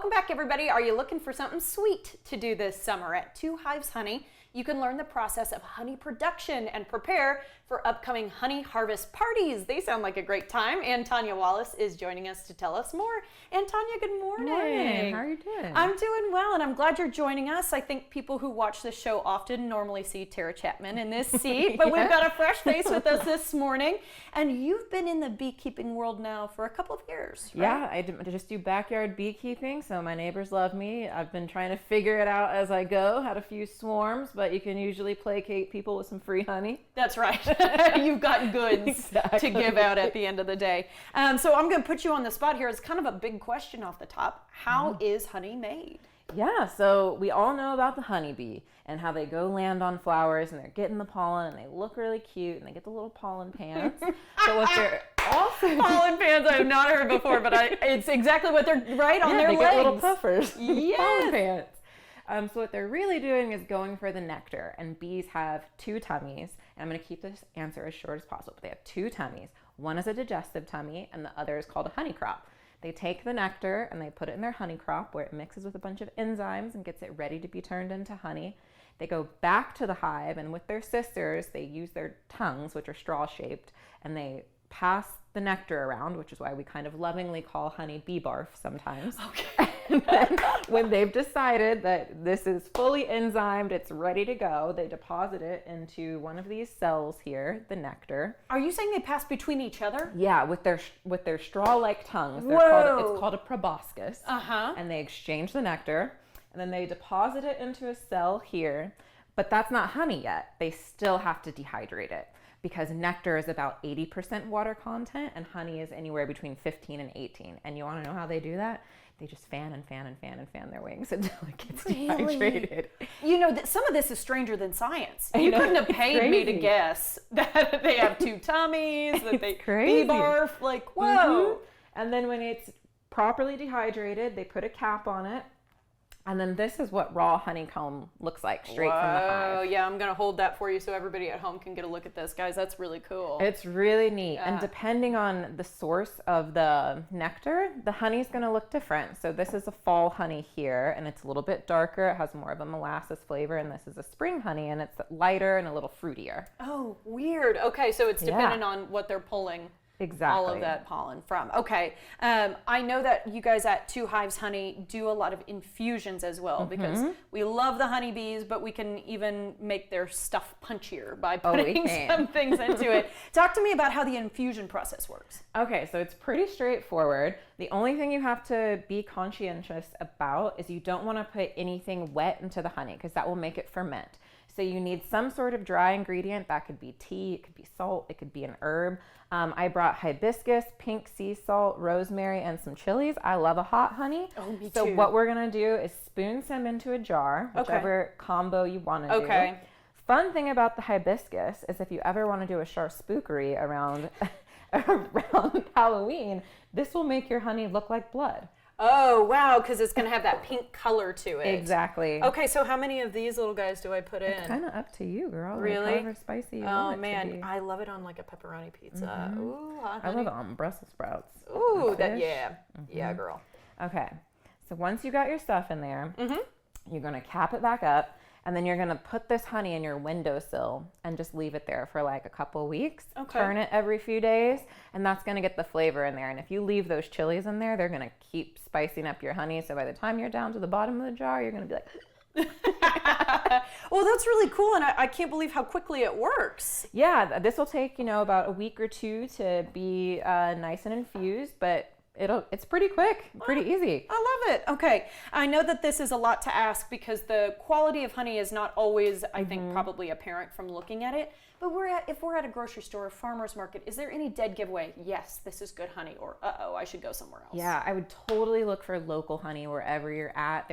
Welcome back, everybody. Are you looking for something sweet to do this summer? At Two Hives Honey, you can learn the process of honey production and prepare for upcoming honey harvest parties. They sound like a great time. And Tanya Wallace is joining us to tell us more. And Tanya, good morning. Good morning. How are you doing? I'm doing well, and I'm glad you're joining us. I think people who watch this show often normally see Tara Chapman in this seat, but we've got a fresh face with us this morning. And you've been in the beekeeping world now for a couple of years, right? Yeah, I just do backyard beekeeping, so my neighbors love me. I've been trying to figure it out as I go. Had a few swarms, but you can usually placate people with some free honey. That's right. You've got goods to give out at the end of the day. So I'm going to put you on the spot here. It's kind of a big question off the top. How is honey made? Yeah, so we all know about the honeybee and how they go land on flowers and they're getting the pollen and they look really cute and they get the little pollen pants. So what they're also pollen pants I have not heard before, but it's exactly what they're right on their they legs. get little puffers. Yes. Pollen pants. So what they're really doing is going for the nectar, and bees have two tummies. And I'm going to keep this answer as short as possible, but they have two tummies. One is a digestive tummy and the other is called a honey crop. They take the nectar and they put it in their honey crop where it mixes with a bunch of enzymes and gets it ready to be turned into honey. They go back to the hive, and with their sisters, they use their tongues, which are straw shaped, and they pass the nectar around, which is why we kind of lovingly call honey bee barf sometimes. Okay. And then when they've decided that this is fully enzymed, it's ready to go, they deposit it into one of these cells here, the nectar. Are you saying they pass between each other? Yeah, with their straw-like tongues. It's called a proboscis. Uh-huh. And they exchange the nectar, and then they deposit it into a cell here. But that's not honey yet. They still have to dehydrate it, because nectar is about 80% water content and honey is anywhere between 15 and 18. And you want to know how they do that? They just fan and fan and fan and fan their wings until it gets dehydrated. You know, some of this is stranger than science. You couldn't have paid me to guess that they have two tummies, that they bee barf, like, whoa. Mm-hmm. And then when it's properly dehydrated, they put a cap on it. And then this is what raw honeycomb looks like straight from the hive. Oh, yeah, I'm going to hold that for you so everybody at home can get a look at this. Guys, that's really cool. It's really neat. Yeah. And depending on the source of the nectar, the honey's going to look different. So this is a fall honey here, and it's a little bit darker. It has more of a molasses flavor. And this is a spring honey, and it's lighter and a little fruitier. Oh, weird. Okay, so it's dependent on what they're pulling. Exactly. All of that pollen from. Okay. I know that you guys at Two Hives Honey do a lot of infusions as well, because we love the honeybees, but we can even make their stuff punchier by putting some things into it. Talk to me about how the infusion process works. Okay, so it's pretty straightforward. The only thing you have to be conscientious about is you don't want to put anything wet into the honey, because that will make it ferment. So you need some sort of dry ingredient. That could be tea, it could be salt, it could be an herb. I brought hibiscus, pink sea salt, rosemary, and some chilies. I love a hot honey. Oh, me too. So what we're gonna do is spoon some into a jar, whichever combo you wanna do. Okay. Fun thing about the hibiscus is if you ever wanna do a spookery around Halloween, this will make your honey look like blood. Oh, wow, because it's going to have that pink color to it. Exactly. Okay, so how many of these little guys do I put in? It's kind of up to you, girl. Really? Like however spicy you want it man, to be. I love it on like a pepperoni pizza. Ooh, hot I honey. love it on Brussels sprouts. Ooh, yeah, girl. Okay, so once you got your stuff in there, you're going to cap it back up, and then you're going to put this honey in your windowsill and just leave it there for like a couple weeks. Okay. Turn it every few days, and that's going to get the flavor in there. And if you leave those chilies in there, they're going to keep spicing up your honey. So by the time you're down to the bottom of the jar, you're going to be like... Well, that's really cool, and I can't believe how quickly it works. Yeah, this will take, about a week or two to be nice and infused, but it's pretty quick, pretty easy. I love it. Okay. I know that this is a lot to ask because the quality of honey is not always, I think, probably apparent from looking at it. But if we're at a grocery store or farmer's market, is there any dead giveaway? Yes, this is good honey, or uh-oh, I should go somewhere else. Yeah, I would totally look for local honey wherever you're at.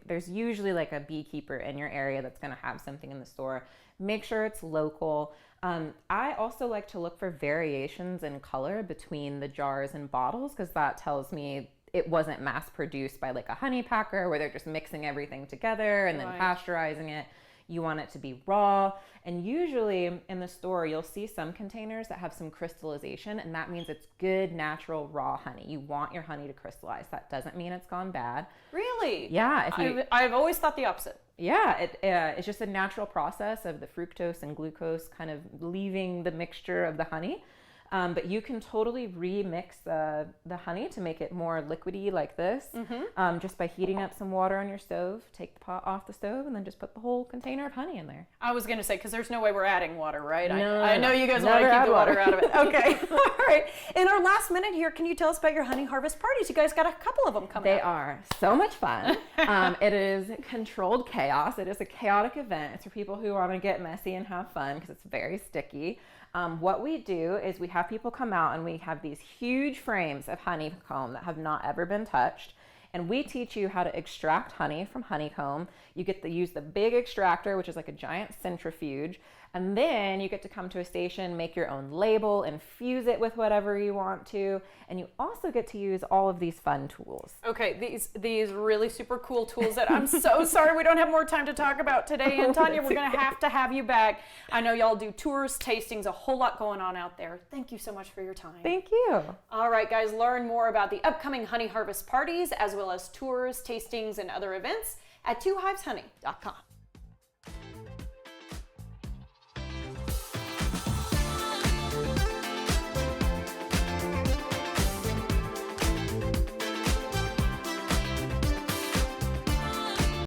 There's usually like a beekeeper in your area that's going to have something in the store. Make sure it's local. I also like to look for variations in color between the jars and bottles, because that tells me it wasn't mass produced by like a honey packer where they're just mixing everything together and then pasteurizing it. You want it to be raw. And usually in the store, you'll see some containers that have some crystallization, and that means it's good, natural, raw honey. You want your honey to crystallize. That doesn't mean it's gone bad. Really? Yeah. I've always thought the opposite. Yeah, it's just a natural process of the fructose and glucose kind of leaving the mixture of the honey. But you can totally remix the honey to make it more liquidy like this, just by heating up some water on your stove. Take the pot off the stove and then just put the whole container of honey in there. I was going to say, because there's no way we're adding water, right? No, I know you guys want to never keep the water add out of it. Okay. All right. In our last minute here, can you tell us about your honey harvest parties? You guys got a couple of them coming up. They are so much fun. It is controlled chaos. It is a chaotic event. It's for people who want to get messy and have fun because it's very sticky. What we do is we have people come out and we have these huge frames of honeycomb that have not ever been touched. And we teach you how to extract honey from honeycomb. You get to use the big extractor, which is like a giant centrifuge. And then you get to come to a station, make your own label, infuse it with whatever you want to. And you also get to use all of these fun tools. Okay, these really super cool tools that I'm so sorry we don't have more time to talk about today. And Tanya, we're going to have you back. I know y'all do tours, tastings, a whole lot going on out there. Thank you so much for your time. Thank you. All right, guys, learn more about the upcoming honey harvest parties as well as tours, tastings, and other events at 2hiveshoney.com.